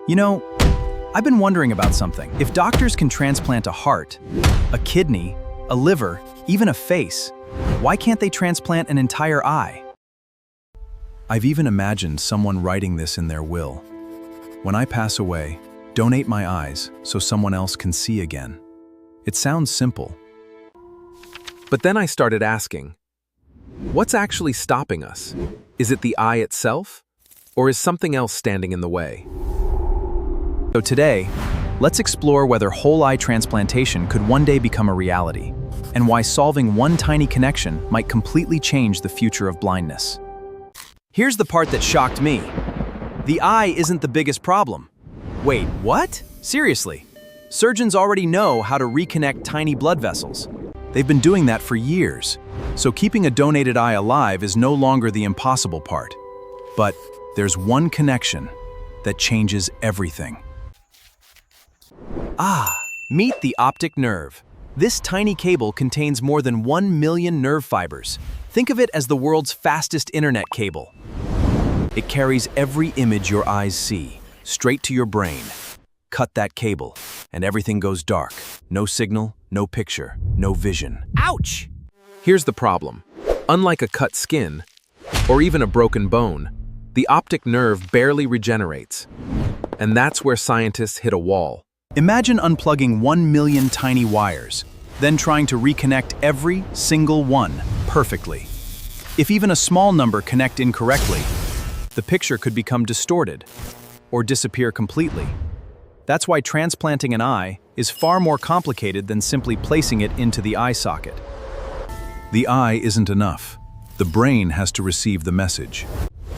You know, I've been wondering about something. If doctors can transplant a heart, a kidney, a liver, even a face, why can't they transplant an entire eye? I've even imagined someone writing this in their will. When I pass away, donate my eyes so someone else can see again. It sounds simple. But then I started asking, what's actually stopping us? Is it the eye itself? Or is something else standing in the way? So today, let's explore whether whole eye transplantation could one day become a reality, and why solving one tiny connection might completely change the future of blindness. Here's the part that shocked me. The eye isn't the biggest problem. Wait, what? Seriously? Surgeons already know how to reconnect tiny blood vessels. They've been doing that for years, so keeping a donated eye alive is no longer the impossible part. But there's one connection that changes everything. Meet the optic nerve. This tiny cable contains more than 1 million nerve fibers. Think of it as the world's fastest internet cable. It carries every image your eyes see, straight to your brain. Cut that cable, and everything goes dark. No signal, no picture, no vision. Ouch! Here's the problem. Unlike a cut skin, or even a broken bone, the optic nerve barely regenerates. And that's where scientists hit a wall. Imagine unplugging 1 million tiny wires, then trying to reconnect every single one perfectly. If even a small number connect incorrectly, the picture could become distorted or disappear completely. That's why transplanting an eye is far more complicated than simply placing it into the eye socket. The eye isn't enough. The brain has to receive the message.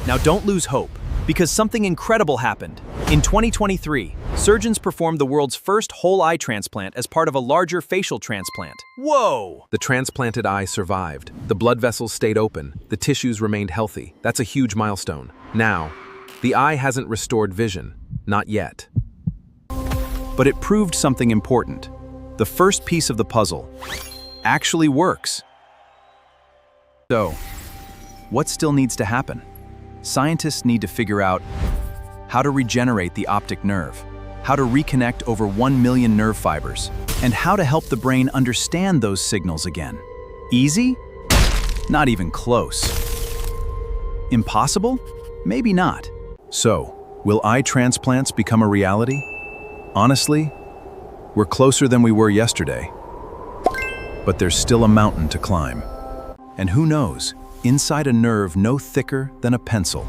Now don't lose hope, because something incredible happened. In 2023, surgeons performed the world's first whole eye transplant as part of a larger facial transplant. Whoa! The transplanted eye survived. The blood vessels stayed open. The tissues remained healthy. That's a huge milestone. Now, the eye hasn't restored vision. Not yet. But it proved something important. The first piece of the puzzle actually works. So, what still needs to happen? Scientists need to figure out how to regenerate the optic nerve, how to reconnect over 1 million nerve fibers, and how to help the brain understand those signals again. Easy? Not even close. Impossible? Maybe not. So, will eye transplants become a reality? Honestly, we're closer than we were yesterday. But there's still a mountain to climb. And who knows, inside a nerve no thicker than a pencil.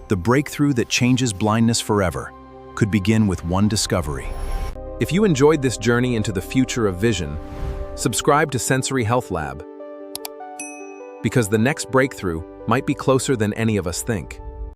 The breakthrough that changes blindness forever could begin with one discovery. If you enjoyed this journey into the future of vision, subscribe to Sensory Health Lab, because the next breakthrough might be closer than any of us think.